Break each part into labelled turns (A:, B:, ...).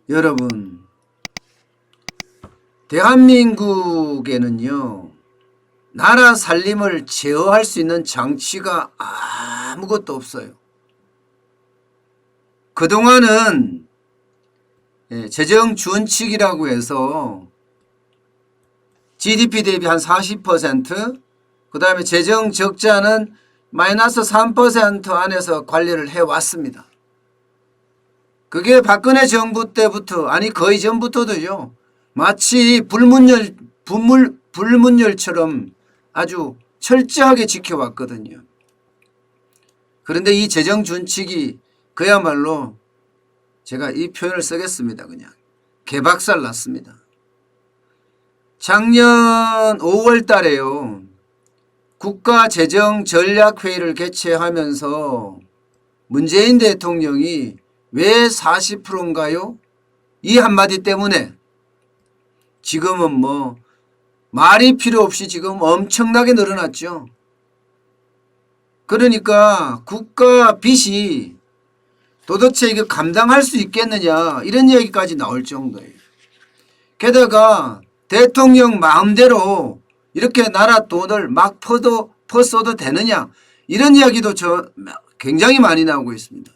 A: 여러분, 대한민국에는요, 나라 살림을 제어할 수 있는 장치가 아무것도 없어요. 그동안은 재정 준칙이라고 해서 GDP 대비 한 40%, 그 다음에 재정 적자는 마이너스 3% 안에서 관리를 해왔습니다. 그게 박근혜 정부 때부터, 아니 거의 전부터도요, 마치 불문율처럼 아주 철저하게 지켜왔거든요. 그런데 이 재정 준칙이 그야말로 제가 이 표현을 쓰겠습니다. 그냥 개박살 났습니다. 작년 5월 달에요, 국가재정전략회의를 개최하면서 문재인 대통령이 왜 40%인가요? 이 한마디 때문에 지금은 뭐 말이 필요 없이 지금 엄청나게 늘어났죠. 그러니까 국가 빚이 도대체 이거 감당할 수 있겠느냐, 이런 얘기까지 나올 정도예요. 게다가 대통령 마음대로 이렇게 나라 돈을 막 퍼써도 되느냐, 이런 이야기도 굉장히 많이 나오고 있습니다.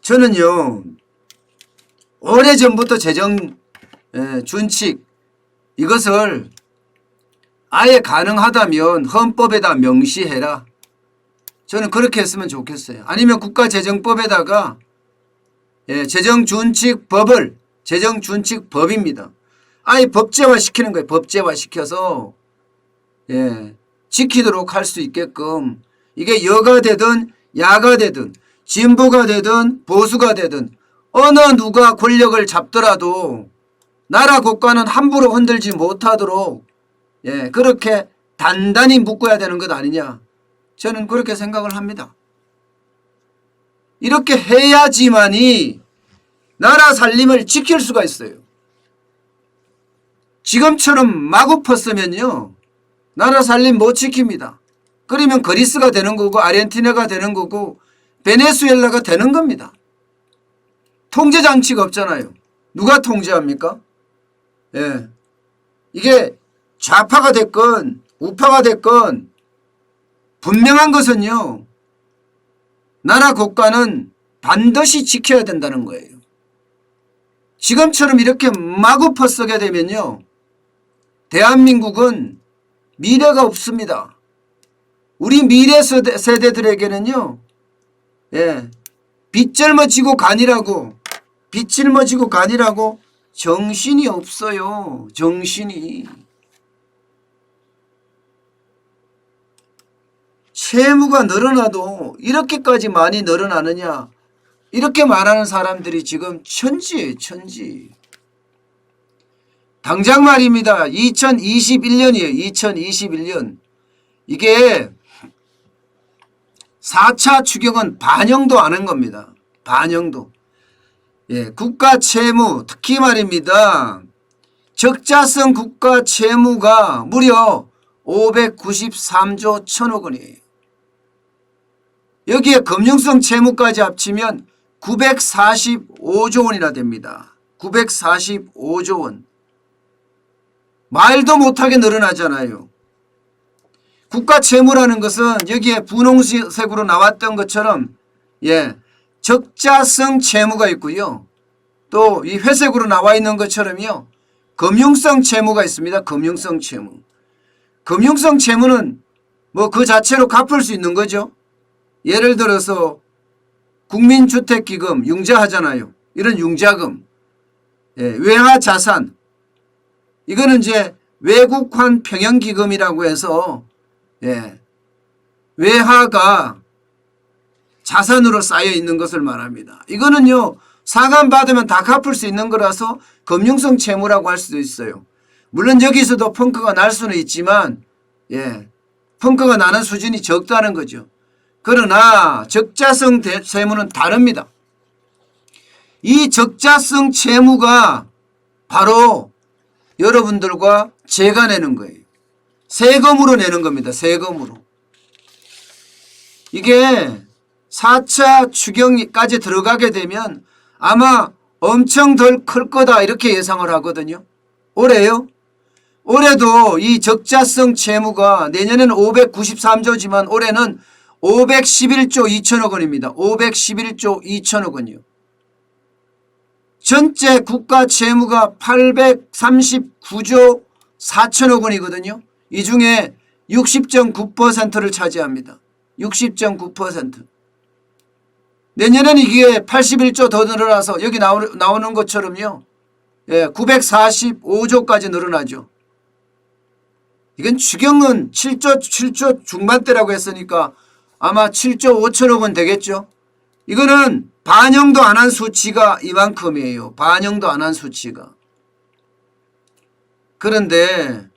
A: 저는요, 오래전부터 재정 준칙 이것을 아예 가능하다면 헌법에다 명시해라. 저는 그렇게 했으면 좋겠어요. 아니면 국가재정법에다가 재정준칙법을, 재정준칙법입니다, 아예 법제화시키는 거예요. 법제화시켜서 지키도록 할 수 있게끔, 이게 여가 되든 야가 되든 진보가 되든 보수가 되든 어느 누가 권력을 잡더라도 나라 국가는 함부로 흔들지 못하도록 그렇게 단단히 묶어야 되는 것 아니냐, 저는 그렇게 생각을 합니다. 이렇게 해야지만이 나라 살림을 지킬 수가 있어요. 지금처럼 마구 펐으면요, 나라 살림 못 지킵니다. 그러면 그리스가 되는 거고 아르헨티나가 되는 거고 베네수엘라가 되는 겁니다. 통제 장치가 없잖아요. 누가 통제합니까? 이게 좌파가 됐건 우파가 됐건 분명한 것은요, 나라 국가는 반드시 지켜야 된다는 거예요. 지금처럼 이렇게 마구 퍼쓰게 되면요, 대한민국은 미래가 없습니다. 우리 미래 세대들에게는요, 빚짊어지고 가니라고, 빚짊어지고 가니라고 정신이 없어요. 정신이. 채무가 늘어나도 이렇게까지 많이 늘어나느냐, 이렇게 말하는 사람들이 지금 천지예요. 천지. 당장 말입니다. 2021년이에요. 2021년. 이게 4차 추경은 반영도 안 한 겁니다. 반영도. 국가 채무, 특히 말입니다, 적자성 국가 채무가 무려 593조 1천억 원이에요. 여기에 금융성 채무까지 합치면 945조 원이나 됩니다. 945조 원. 말도 못하게 늘어나잖아요. 국가 채무라는 것은 여기에 분홍색으로 나왔던 것처럼 적자성 채무가 있고요, 또 이 회색으로 나와 있는 것처럼요, 금융성 채무가 있습니다. 금융성 채무. 금융성 채무는 뭐 그 자체로 갚을 수 있는 거죠. 예를 들어서 국민주택기금 융자하잖아요. 이런 융자금, 외화자산, 이거는 이제 외국환 평형기금이라고 해서 외화가 자산으로 쌓여 있는 것을 말합니다. 이거는요, 상환받으면 다 갚을 수 있는 거라서 금융성 채무라고 할 수도 있어요. 물론 여기서도 펑크가 날 수는 있지만 펑크가 나는 수준이 적다는 거죠. 그러나 적자성 채무는 다릅니다. 이 적자성 채무가 바로 여러분들과 제가 내는 거예요. 세금으로 내는 겁니다. 세금으로. 이게 4차 추경까지 들어가게 되면 아마 엄청 덜 클 거다 이렇게 예상을 하거든요. 올해요. 올해도 이 적자성 채무가 내년에는 593조지만 올해는 511조 2천억 원입니다. 511조 2천억 원이요. 전체 국가 채무가 839조 4천억 원이거든요. 이 중에 60.9%를 차지합니다. 60.9%. 내년에는 이게 81조 더 늘어나서 여기 나오는 것처럼요. 945조까지 늘어나죠. 이건 추경은 7조 중반대라고 했으니까 아마 7조 5천억 원 되겠죠. 이거는 반영도 안 한 수치가 이만큼이에요. 반영도 안 한 수치가. 그런데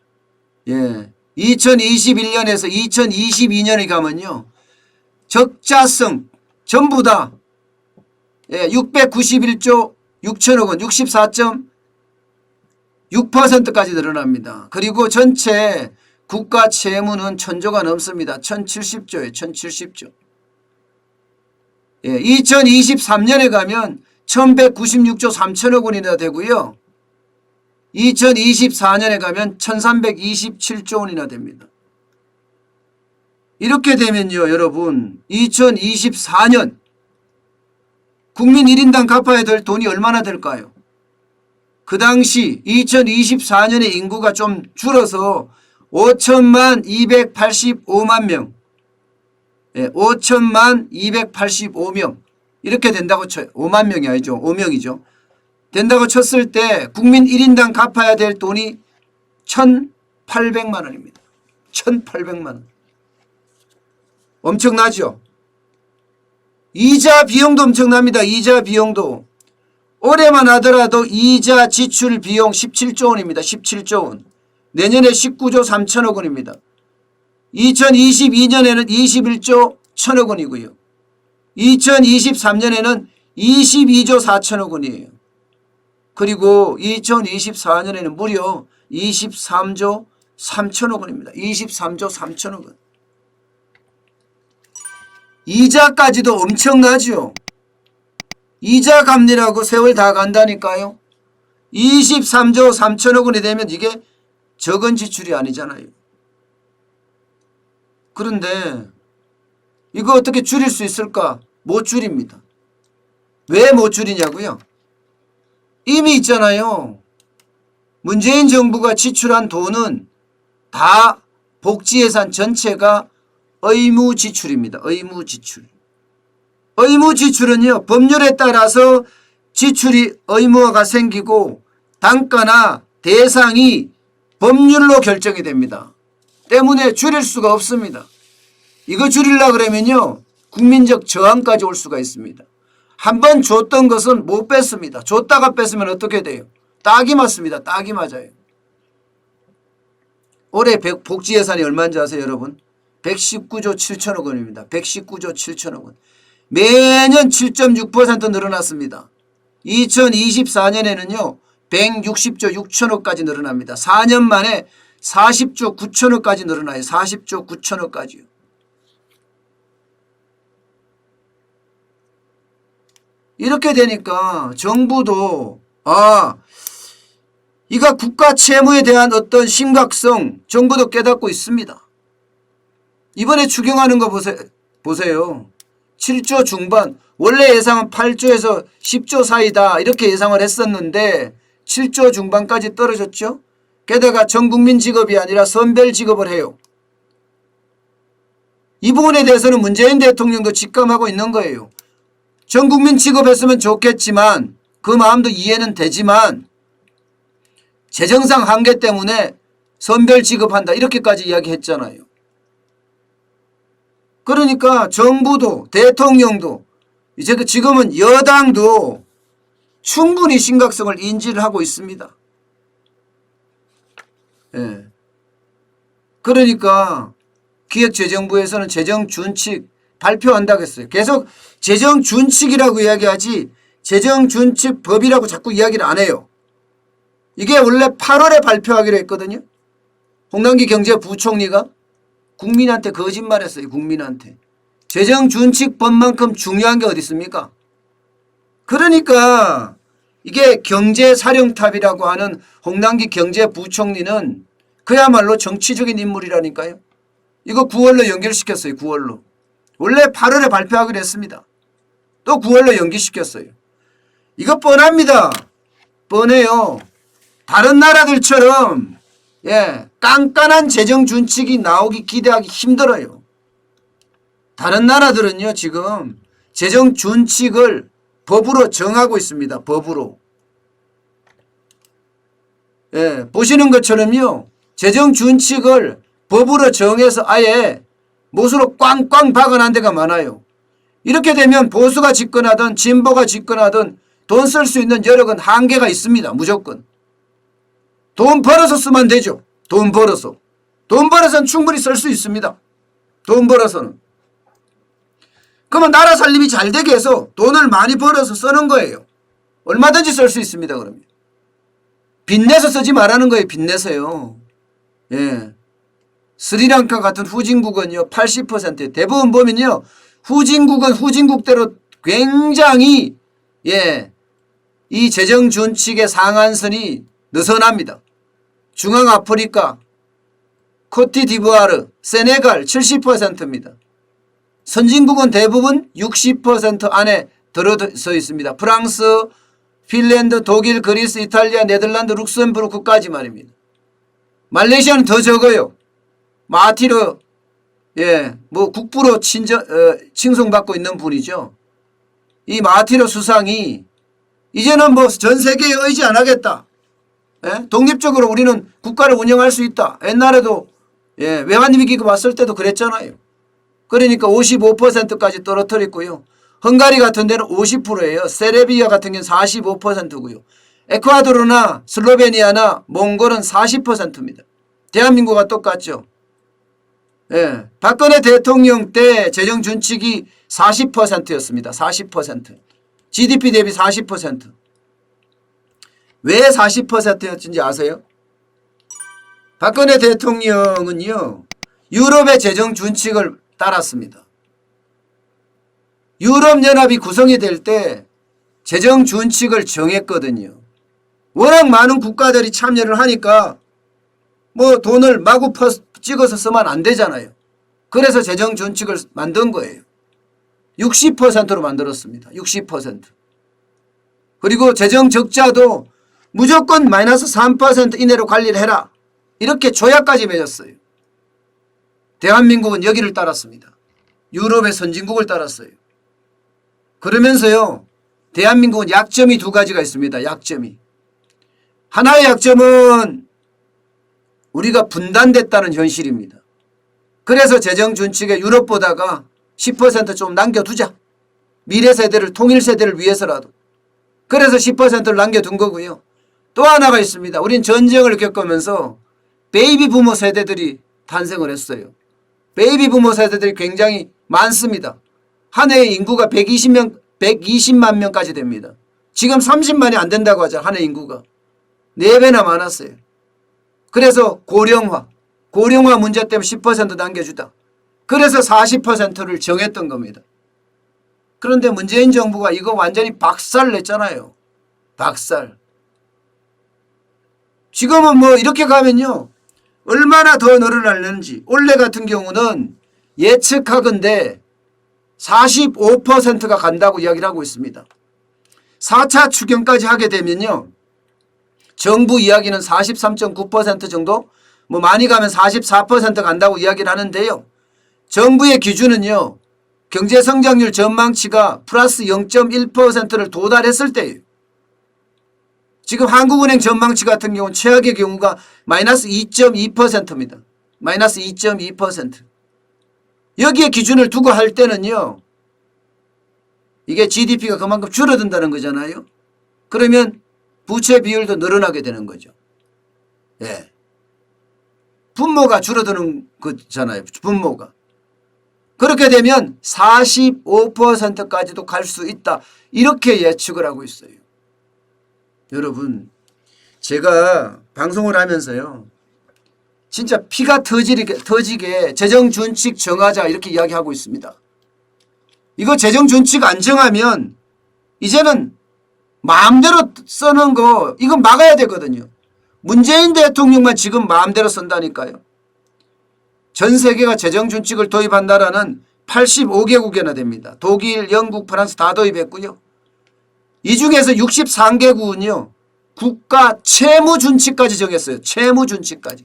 A: 2021년에서 2022년에 가면요. 적자성 전부 다 691조 6천억 원 64.6%까지 늘어납니다. 그리고 전체 국가 채무는 1000조가 넘습니다. 1070조예요. 1070조. 2023년에 가면 1196조 3천억 원이나 되고요. 2024년에 가면 1327조 원이나 됩니다. 이렇게 되면요, 여러분, 2024년 국민 1인당 갚아야 될 돈이 얼마나 될까요? 그 당시 2024년에 인구가 좀 줄어서 5천만 285만 명, 5천만 285명 이렇게 된다고 쳐요. 5만 명이 아니죠. 5명이죠. 된다고 쳤을 때 국민 1인당 갚아야 될 돈이 1,800만 원입니다. 1,800만 원. 엄청나죠? 이자 비용도 엄청납니다. 이자 비용도. 올해만 하더라도 이자 지출 비용 17조 원입니다. 17조 원. 내년에 19조 3천억 원입니다. 2022년에는 21조 1천억 원이고요. 2023년에는 22조 4천억 원이에요. 그리고 2024년에는 무려 23조 3천억 원입니다. 23조 3천억 원. 이자까지도 엄청나죠. 이자 갚느라고 세월 다 간다니까요. 23조 3천억 원이 되면 이게 적은 지출이 아니잖아요. 그런데 이거 어떻게 줄일 수 있을까? 못 줄입니다. 왜 못 줄이냐고요? 이미 있잖아요. 문재인 정부가 지출한 돈은 다 복지예산 전체가 의무 지출입니다. 의무 지출. 의무 지출은요. 법률에 따라서 지출이 의무화가 생기고 단가나 대상이 법률로 결정이 됩니다. 때문에 줄일 수가 없습니다. 이거 줄이려고 그러면요. 국민적 저항까지 올 수가 있습니다. 한번 줬던 것은 못 뺐습니다. 줬다가 뺐으면 어떻게 돼요? 딱이 맞습니다. 딱이 맞아요. 올해 복지 예산이 얼마인지 아세요, 여러분? 119조 7천억 원입니다. 119조 7천억 원. 매년 7.6% 늘어났습니다. 2024년에는요. 160조 6천억까지 늘어납니다. 4년 만에 40조 9천억까지 늘어나요. 40조 9천억까지요. 이렇게 되니까 정부도 이가 국가 채무에 대한 어떤 심각성 정부도 깨닫고 있습니다. 이번에 추경하는 거 보세요. 7조 중반, 원래 예상은 8조에서 10조 사이다 이렇게 예상을 했었는데 7조 중반까지 떨어졌죠. 게다가 전국민 지급이 아니라 선별 지급을 해요. 이 부분에 대해서는 문재인 대통령도 직감하고 있는 거예요. 전국민 지급했으면 좋겠지만 그 마음도 이해는 되지만 재정상 한계 때문에 선별 지급한다 이렇게까지 이야기했잖아요. 그러니까 정부도 대통령도 이제 지금은 여당도 충분히 심각성을 인지를 하고 있습니다. 그러니까 기획재정부에서는 재정준칙 발표한다고 했어요. 계속 재정준칙이라고 이야기하지 재정준칙법이라고 자꾸 이야기를 안 해요. 이게 원래 8월에 발표하기로 했거든요. 홍남기 경제부총리가 국민한테 거짓말했어요. 국민한테. 재정준칙법만큼 중요한 게 어디 있습니까? 그러니까 이게 경제사령탑이라고 하는 홍남기 경제부총리는 그야말로 정치적인 인물이라니까요. 이거 9월로 연결시켰어요. 9월로. 원래 8월에 발표하기로 했습니다. 또 9월로 연기시켰어요. 이거 뻔합니다. 뻔해요. 다른 나라들처럼 깐깐한 재정 준칙이 나오기 기대하기 힘들어요. 다른 나라들은요 지금 재정 준칙을 법으로 정하고 있습니다. 법으로. 보시는 것처럼요 재정 준칙을 법으로 정해서 아예 못으로 꽝꽝 박아놓은 데가 많아요. 이렇게 되면 보수가 집권하든 진보가 집권하든 돈 쓸 수 있는 여력은 한계가 있습니다. 무조건. 돈 벌어서 쓰면 되죠. 돈 벌어서. 돈 벌어서는 충분히 쓸 수 있습니다. 돈 벌어서는. 그러면 나라 살림이 잘 되게 해서 돈을 많이 벌어서 쓰는 거예요. 얼마든지 쓸 수 있습니다. 그러면. 빚내서 쓰지 말라는 거예요. 빚내서요. 스리랑카 같은 후진국은요 80%예요. 대부분 보면요 후진국은 후진국대로 굉장히 이 재정 준칙의 상한선이 느슨합니다. 중앙아프리카, 코트디부아르, 세네갈 70%입니다. 선진국은 대부분 60% 안에 들어서 있습니다. 프랑스, 핀란드, 독일, 그리스, 이탈리아, 네덜란드, 룩셈부르크까지 말입니다. 말레이시아는 더 적어요. 마티르 국부로 칭송받고 있는 분이죠. 이 마티르 수상이 이제는 전 세계에 의지 안 하겠다. 독립적으로 우리는 국가를 운영할 수 있다. 옛날에도 외환 위기가 왔을 때도 그랬잖아요. 그러니까 55%까지 떨어뜨렸고요. 헝가리 같은 데는 50%예요. 세르비아 같은 경우는 45%고요. 에콰도르나 슬로베니아나 몽골은 40%입니다. 대한민국과 똑같죠. 박근혜 대통령 때 재정 준칙이 40%였습니다. 40%. GDP 대비 40%. 왜 40%였는지 아세요? 박근혜 대통령은요. 유럽의 재정 준칙을 따랐습니다. 유럽연합이 구성이 될 때 재정 준칙을 정했거든요. 워낙 많은 국가들이 참여를 하니까 돈을 마구 찍어서 쓰면 안 되잖아요. 그래서 재정 준칙을 만든 거예요. 60%로 만들었습니다. 60%. 그리고 재정 적자도 무조건 마이너스 3% 이내로 관리를 해라. 이렇게 조약까지 맺었어요. 대한민국은 여기를 따랐습니다. 유럽의 선진국을 따랐어요. 그러면서요. 대한민국은 약점이 두 가지가 있습니다. 약점이. 하나의 약점은 우리가 분단됐다는 현실입니다. 그래서 재정 준칙에 유럽보다가 10% 좀 남겨두자. 미래 세대를 통일 세대를 위해서라도. 그래서 10%를 남겨둔 거고요. 또 하나가 있습니다. 우린 전쟁을 겪으면서 베이비 부모 세대들이 탄생을 했어요. 베이비 부모 세대들이 굉장히 많습니다. 한 해에 인구가 120만 명까지 됩니다. 지금 30만이 안 된다고 하죠. 한 해 인구가. 4배나 많았어요. 그래서 고령화 문제 때문에 10% 남겨주다. 그래서 40%를 정했던 겁니다. 그런데 문재인 정부가 이거 완전히 박살냈잖아요. 박살. 지금은 이렇게 가면요. 얼마나 더 늘어날는지 올해 같은 경우는 예측하건대 45%가 간다고 이야기를 하고 있습니다. 4차 추경까지 하게 되면요. 정부 이야기는 43.9% 정도 많이 가면 44% 간다고 이야기를 하는데요. 정부의 기준은요. 경제성장률 전망치가 플러스 0.1%를 도달했을 때예요. 지금 한국은행 전망치 같은 경우는 최악의 경우가 마이너스 2.2%입니다. 마이너스 2.2%. 여기에 기준을 두고 할 때는요. 이게 GDP가 그만큼 줄어든다는 거잖아요. 그러면 부채 비율도 늘어나게 되는 거죠. 분모가 줄어드는 거잖아요. 분모가. 그렇게 되면 45%까지도 갈 수 있다. 이렇게 예측을 하고 있어요. 여러분 제가 방송을 하면서요. 진짜 피가 터지게 재정준칙 정하자 이렇게 이야기하고 있습니다. 이거 재정준칙 안 정하면 이제는 마음대로 쓰는 거 이건 막아야 되거든요. 문재인 대통령만 지금 마음대로 쓴다니까요. 전 세계가 재정준칙을 도입한 나라는 85개국이나 됩니다. 독일, 영국, 프랑스 다 도입했고요. 이 중에서 63개국은요. 국가 채무준칙까지 정했어요. 채무준칙까지.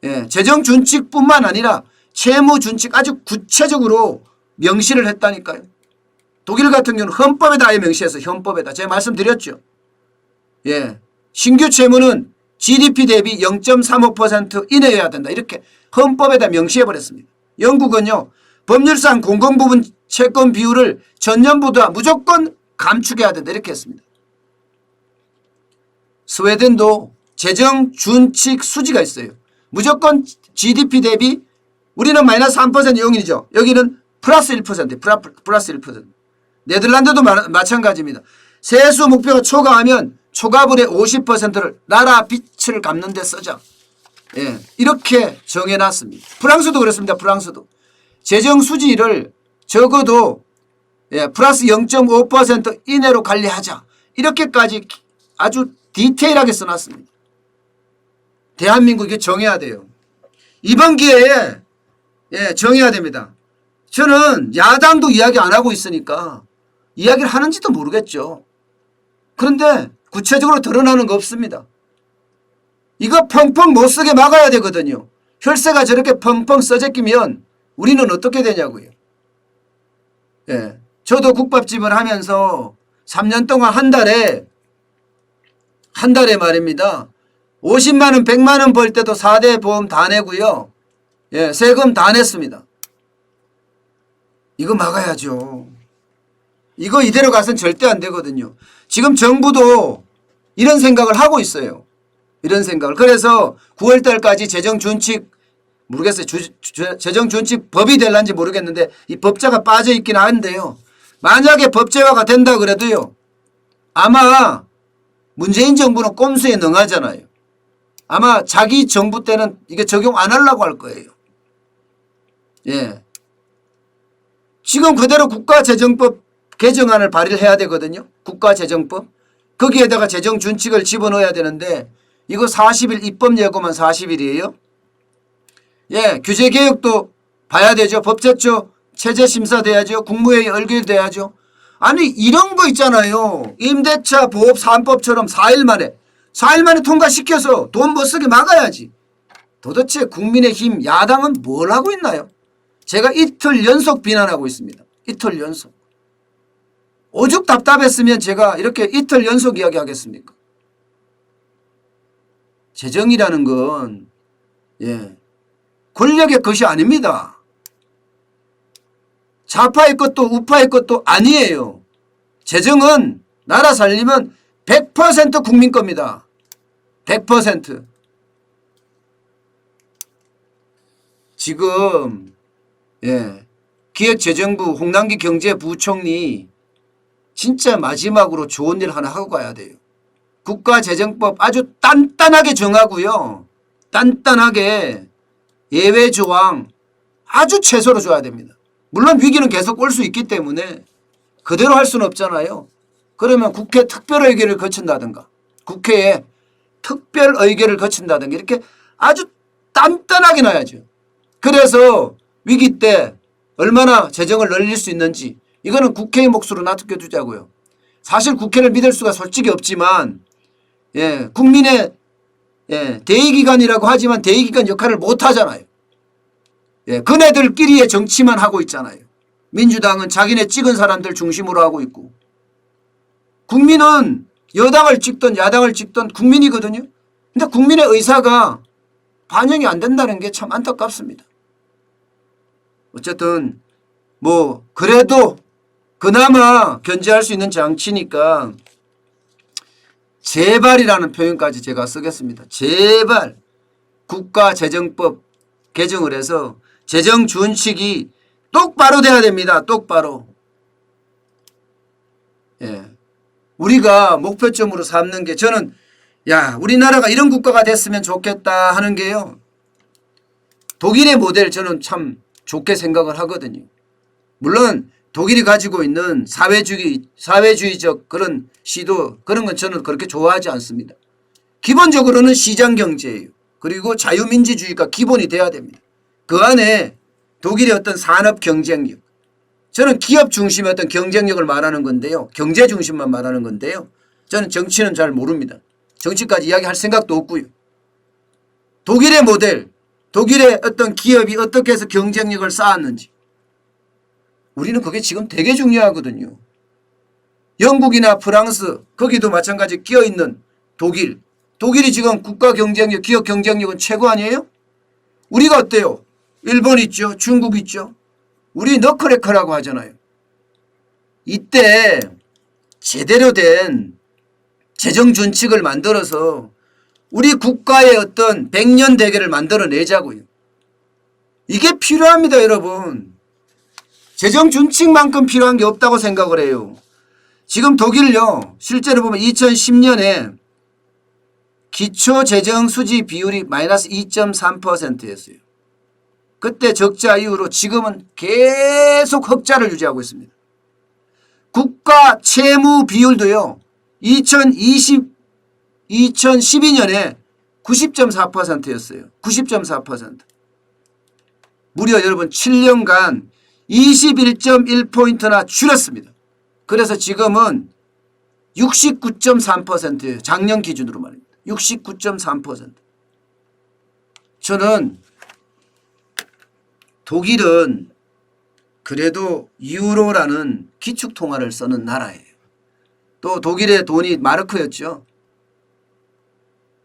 A: 예, 재정준칙뿐만 아니라 채무준칙 아주 구체적으로 명시를 했다니까요. 독일 같은 경우는 헌법에다 아예 명시해서 헌법에다. 제가 말씀드렸죠. 예, 신규 채무는 GDP 대비 0.35% 이내여야 된다. 이렇게 헌법에다 명시해버렸습니다. 영국은요. 법률상 공공부문 채권 비율을 전년보다 무조건 감축해야 된다. 이렇게 했습니다. 스웨덴도 재정준칙 수지가 있어요. 무조건 GDP 대비 우리는 마이너스 3% 용인이죠. 여기는 플러스 1%, 플러스 1%. 네덜란드도 마찬가지입니다. 세수 목표가 초과하면 초과분의 50%를 나라 빚을 갚는 데 쓰자. 예, 이렇게 정해놨습니다. 프랑스도 그렇습니다. 프랑스도. 재정 수지를 적어도 예, 플러스 0.5% 이내로 관리하자. 이렇게까지 아주 디테일하게 써놨습니다. 대한민국이 정해야 돼요. 이번 기회에 예, 정해야 됩니다. 저는 야당도 이야기 안 하고 있으니까 이야기를 하는지도 모르겠죠. 그런데 구체적으로 드러나는 거 없습니다. 이거 펑펑 못 쓰게 막아야 되거든요. 혈세가 저렇게 펑펑 써제끼면 우리는 어떻게 되냐고요. 예, 저도 국밥집을 하면서 3년 동안 한 달에 말입니다. 50만 원, 100만 원 벌 때도 4대 보험 다 내고요. 예, 세금 다 냈습니다. 이거 막아야죠. 이거 이대로 가서는 절대 안 되거든요. 지금 정부도 이런 생각을 하고 있어요. 이런 생각을. 그래서 9월 달까지 재정준칙 모르겠어요. 재정준칙 법이 될런지 모르겠는데 이 법자가 빠져 있긴 한데요. 만약에 법제화가 된다 그래도요. 아마 문재인 정부는 꼼수에 능하잖아요. 아마 자기 정부 때는 이게 적용 안 하려고 할 거예요. 예. 지금 그대로 국가재정법 개정안을 발의를 해야 되거든요. 국가재정법. 거기에다가 재정준칙을 집어넣어야 되는데 이거 40일 입법 예고만 40일이에요. 예, 규제개혁도 봐야 되죠. 법제처 체제심사 돼야죠. 국무회의 의결돼야죠. 아니 이런 거 있잖아요. 임대차 보호 3법처럼 4일 만에 통과시켜서 돈 못 쓰게 막아야지. 도대체 국민의힘 야당은 뭘 하고 있나요? 제가 이틀 연속 비난하고 있습니다. 이틀 연속. 오죽 답답했으면 제가 이렇게 이틀 연속 이야기하겠습니까? 재정이라는 건 예, 권력의 것이 아닙니다. 좌파의 것도 우파의 것도 아니에요. 재정은 나라 살리면 100% 국민 겁니다. 100%. 지금 예, 기획재정부 홍남기 경제부총리 진짜 마지막으로 좋은 일 하나 하고 가야 돼요. 국가재정법 아주 단단하게 정하고요. 단단하게 예외 조항 아주 최소로 줘야 됩니다. 물론 위기는 계속 올 수 있기 때문에 그대로 할 수는 없잖아요. 그러면 국회 특별의결을 거친다든가 국회에 특별의결을 거친다든가 이렇게 아주 단단하게 놔야죠. 그래서 위기 때 얼마나 재정을 늘릴 수 있는지 이거는 국회의 몫으로 놔두자고요. 사실 국회를 믿을 수가 솔직히 없지만 예, 국민의 예, 대의기관이라고 하지만 대의기관 역할을 못하잖아요. 예, 그네들끼리의 정치만 하고 있잖아요. 민주당은 자기네 찍은 사람들 중심으로 하고 있고 국민은 여당을 찍든 야당을 찍든 국민이거든요. 근데 국민의 의사가 반영이 안 된다는 게 참 안타깝습니다. 어쨌든 뭐 그래도 그나마 견제할 수 있는 장치니까 제발이라는 표현까지 제가 쓰겠습니다. 제발 국가재정법 개정을 해서 재정준칙이 똑바로 돼야 됩니다. 똑바로. 예. 우리가 목표점으로 삼는 게 저는 야 우리나라가 이런 국가가 됐으면 좋겠다 하는 게요. 독일의 모델 저는 참 좋게 생각을 하거든요. 물론 독일이 가지고 있는 사회주의적 그런 시도, 그런 건 저는 그렇게 좋아하지 않습니다. 기본적으로는 시장 경제예요. 그리고 자유민주주의가 기본이 돼야 됩니다. 그 안에 독일의 어떤 산업 경쟁력, 저는 기업 중심의 어떤 경쟁력을 말하는 건데요. 경제 중심만 말하는 건데요. 저는 정치는 잘 모릅니다. 정치까지 이야기할 생각도 없고요. 독일의 모델, 독일의 어떤 기업이 어떻게 해서 경쟁력을 쌓았는지, 우리는 그게 지금 되게 중요하거든요. 영국이나 프랑스, 거기도 마찬가지 끼어있는 독일. 독일이 지금 국가 경쟁력, 기업 경쟁력은 최고 아니에요? 우리가 어때요? 일본 있죠. 중국 있죠. 우리 너클해커라고 하잖아요. 이때 제대로 된 재정 준칙을 만들어서 우리 국가의 어떤 100년 대계를 만들어내자고요. 이게 필요합니다, 여러분. 재정 준칙만큼 필요한 게 없다고 생각을 해요. 지금 독일요, 실제로 보면 2010년에 기초 재정 수지 비율이 마이너스 2.3%였어요. 그때 적자 이후로 지금은 계속 흑자를 유지하고 있습니다. 국가 채무 비율도요, 2012년에 90.4%였어요. 90.4%. 무려 여러분 7년간 21.1포인트나 줄였습니다. 그래서 지금은 69.3%예요. 작년 기준으로 말입니다. 69.3%. 저는 독일은 그래도 유로라는 기축통화를 쓰는 나라예요. 또 독일의 돈이 마르크였죠.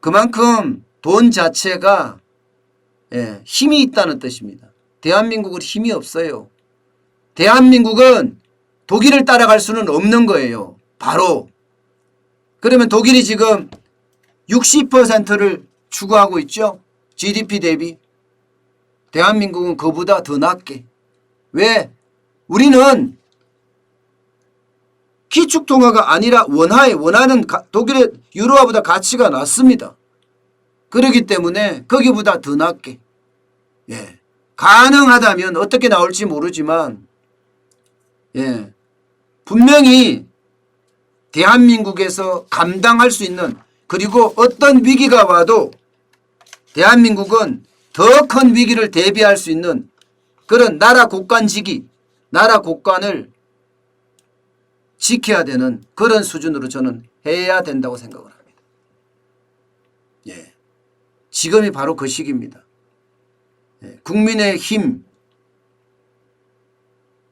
A: 그만큼 돈 자체가 힘이 있다는 뜻입니다. 대한민국은 힘이 없어요. 대한민국은 독일을 따라갈 수는 없는 거예요. 바로. 그러면 독일이 지금 60%를 추구하고 있죠. GDP 대비. 대한민국은 그보다 더 낮게. 왜? 우리는 기축통화가 아니라 원화에, 원화는 독일의 유로화보다 가치가 낮습니다. 그렇기 때문에 거기보다 더 낮게. 가능하다면 어떻게 나올지 모르지만 분명히 대한민국에서 감당할 수 있는, 그리고 어떤 위기가 와도 대한민국은 더 큰 위기를 대비할 수 있는 그런 나라 국간지기, 나라 국간을 지켜야 되는 그런 수준으로 저는 해야 된다고 생각을 합니다. 지금이 바로 그 시기입니다. 국민의힘,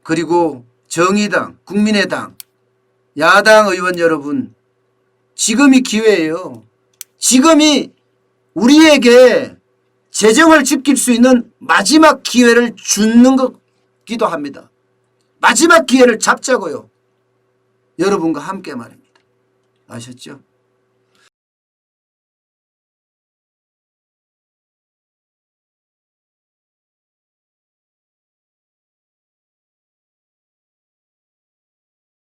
A: 그리고 정의당, 국민의당, 야당 의원 여러분, 지금이 기회예요. 지금이 우리에게 재정을 지킬 수 있는 마지막 기회를 주는 거기도 합니다. 마지막 기회를 잡자고요. 여러분과 함께 말입니다. 아셨죠?